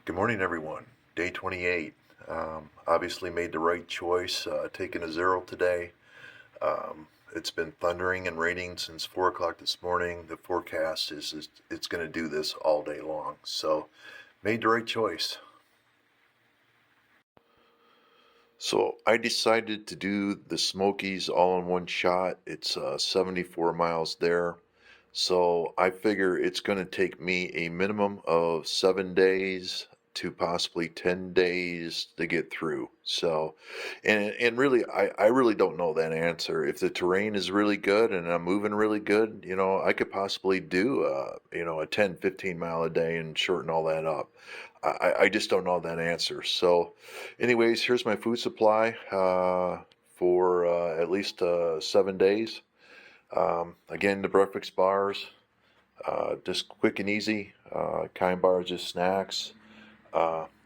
Good morning, everyone. Day 28. Obviously made the right choice, taking a zero today. It's been thundering and raining since 4 o'clock this morning. The forecast is it's going to do this all day long. So, made the right choice. So, I decided to do the Smokies all in one shot. It's 74 miles there. So I figure it's going to take me a minimum of 7 days to possibly 10 days to get through. So, and really, I really don't know that answer. If the terrain is really good and I'm moving really good, I could possibly do, a 10, 15 mile a day and shorten all that up. I just don't know that answer. So, anyways, here's my food supply for at least 7 days. Again, the breakfast bars, just quick and easy. Kind bars, just snacks.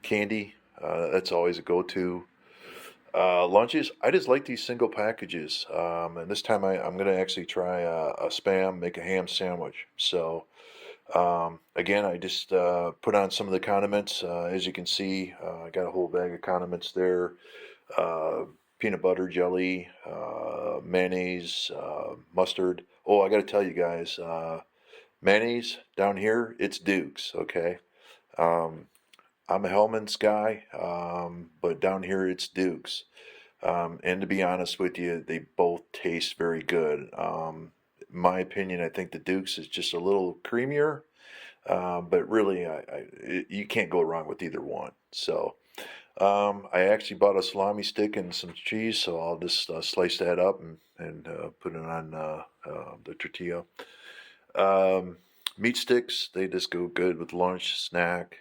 Candy, that's always a go-to. Lunches, I just like these single packages. And this time I'm going to actually try a Spam, make a ham sandwich. So, again, I just put on some of the condiments. As you can see, I got a whole bag of condiments there. uh, Peanut butter jelly, mayonnaise, mustard. Oh, I got to tell you guys, mayonnaise down here, it's Duke's, okay? Um, I'm a Hellman's guy, but down here it's Duke's. And to be honest with you, they both taste very good. In my opinion, I think the Duke's is just a little creamier, but really, you can't go wrong with either one. So, I actually bought a salami stick and some cheese, so I'll just slice that up and put it on the tortilla. Um, Meat sticks, they just go good with lunch, snack.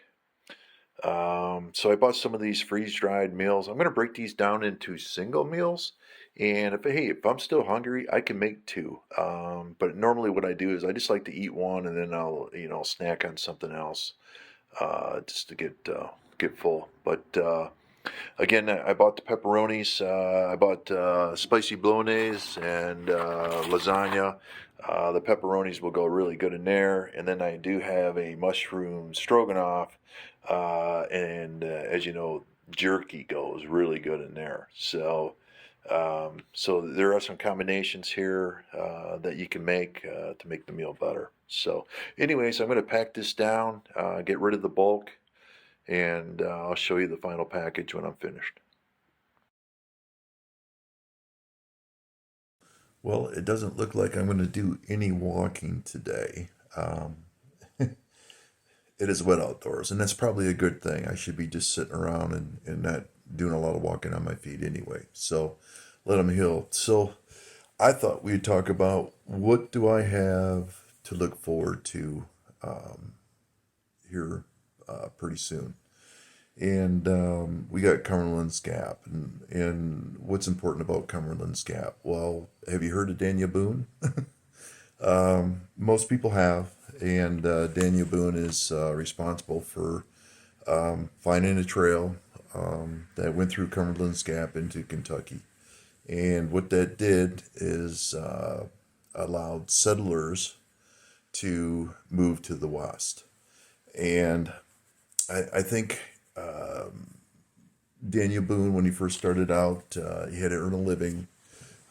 So I bought some of these freeze-dried meals. I'm going to break these down into single meals. And if I'm still hungry, I can make two. But normally what I do is I just like to eat one and then I'll, snack on something else, just to get full. But again, I bought the pepperonis. I bought spicy bolognese and lasagna. The pepperonis will go really good in there. And then I do have a mushroom stroganoff. And as you know, jerky goes really good in there. So there are some combinations here that you can make to make the meal better. So, anyways, I'm going to pack this down, get rid of the bulk, and I'll show you the final package when I'm finished. Well, it doesn't look like I'm going to do any walking today. It is wet outdoors, and that's probably a good thing. I should be just sitting around and not doing a lot of walking on my feet anyway. So let them heal. So I thought we'd talk about what do I have to look forward to um, here pretty soon. And we got Cumberland's Gap. And what's important about Cumberland's Gap? Well, have you heard of Daniel Boone? Most people have. And Daniel Boone is responsible for finding a trail that went through Cumberland's Gap into Kentucky. And what that did is allowed settlers to move to the west. And I think Daniel Boone, when he first started out, he had to earn a living.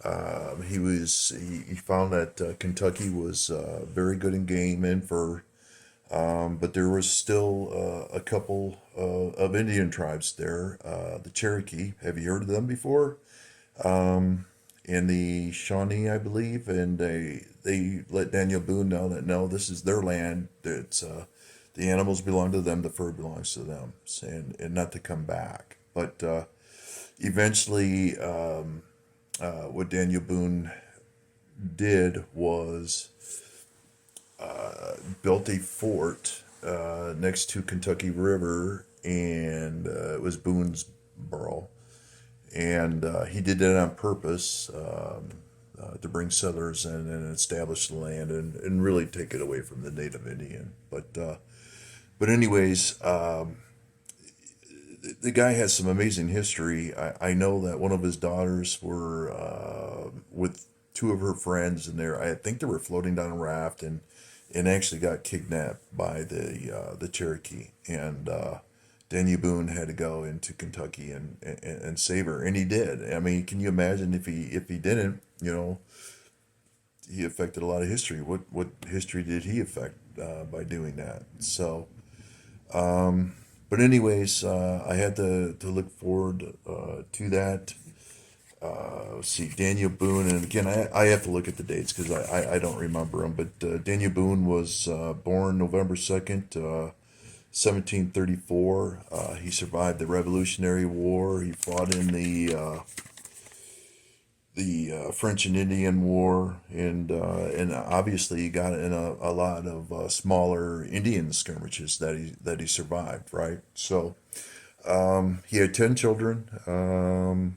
He found that Kentucky was very good in game and fur, but there was still a couple of Indian tribes there. The Cherokee, have you heard of them before? And the Shawnee, I believe, and they let Daniel Boone know that no, this is their land. It's the animals belong to them, the fur belongs to them, and not to come back. But eventually, what Daniel Boone did was built a fort next to Kentucky River, and it was Boonesboro, and he did that on purpose to bring settlers in and establish the land and really take it away from the native Indian. But anyways, the guy has some amazing history. I know that one of his daughters were with two of her friends, and I think they were floating down a raft and actually got kidnapped by the Cherokee, and Daniel Boone had to go into Kentucky and save her, and he did. I mean, can you imagine if he didn't? He affected a lot of history. What history did he affect by doing that? So, but anyways, I had to look forward to that. Let's see, Daniel Boone, and again, I have to look at the dates because I don't remember them. But Daniel Boone was born November 2nd, 1734. He survived the Revolutionary War. He fought in the French and Indian War, and obviously he got in a lot of smaller Indian skirmishes that he survived. Right, so he had 10 children.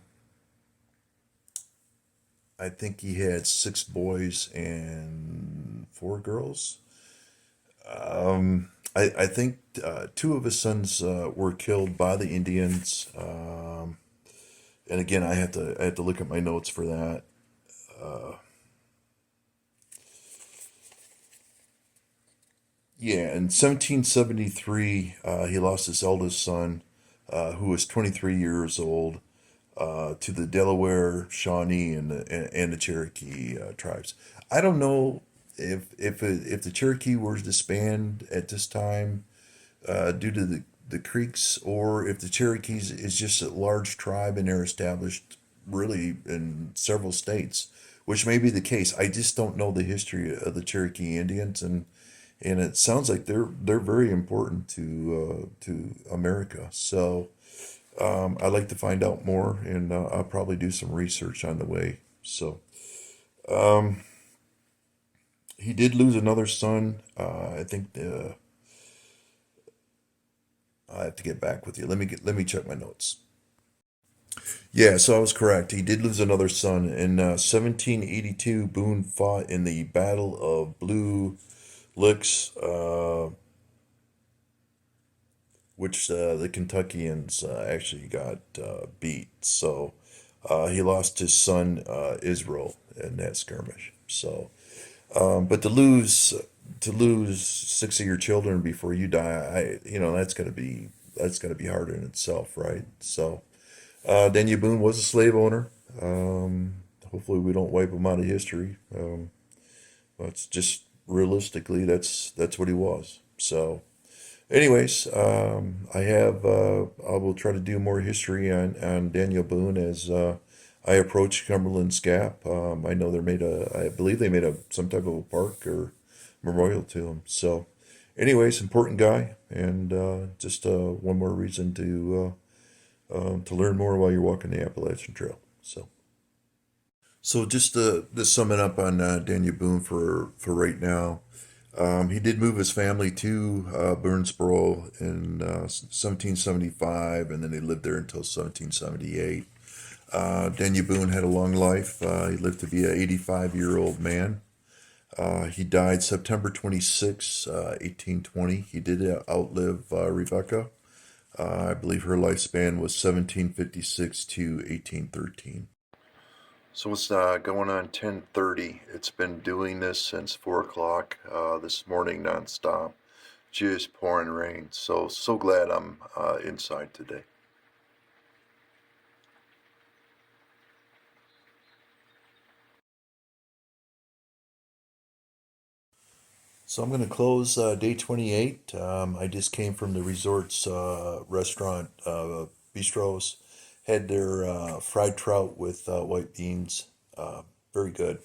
I think he had 6 boys and 4 girls. I think 2 of his sons were killed by the Indians. And again, I had to look at my notes for that. Yeah, in 1773, he lost his eldest son, who was 23 years old, to the Delaware, Shawnee, and the Cherokee tribes. I don't know if the Cherokee were disbanded at this time due to the Creeks, or if the Cherokees is just a large tribe and they're established really in several states, which may be the case. I just don't know the history of the Cherokee Indians, and it sounds like they're very important to America. So I'd like to find out more, and I'll probably do some research on the way. So he did lose another son. I think I have to get back with you. Let me check my notes. Yeah, so I was correct. He did lose another son in 1782. Boone fought in the Battle of Blue Licks, which the Kentuckians actually got beat. So he lost his son Israel in that skirmish. So, but to lose 6 of your children before you die, that's gonna be hard in itself, right? So, Daniel Boone was a slave owner. Hopefully, we don't wipe him out of history. It's just realistically, that's what he was. So. Anyways, I will try to do more history on Daniel Boone as I approach Cumberland's Gap. I know I believe they made some type of a park or memorial to him. So, anyways, important guy, and just one more reason to learn more while you're walking the Appalachian Trail. So just to sum it up on Daniel Boone for right now. He did move his family to Burnsboro in 1775, and then they lived there until 1778. Daniel Boone had a long life. He lived to be an 85-year-old man. He died September 26, 1820. He did outlive Rebecca. I believe her lifespan was 1756 to 1813. So it's going on 10:30. It's been doing this since 4 o'clock this morning nonstop. Just pouring rain. So glad I'm inside today. So I'm going to close day 28. I just came from the resort's restaurant, bistros. Had their fried trout with white beans. Very good.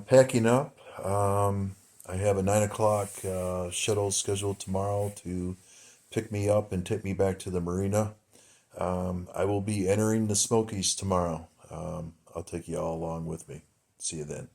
Packing up. I have a 9 o'clock shuttle scheduled tomorrow to pick me up and take me back to the marina. I will be entering the Smokies tomorrow. I'll take you all along with me. See you then.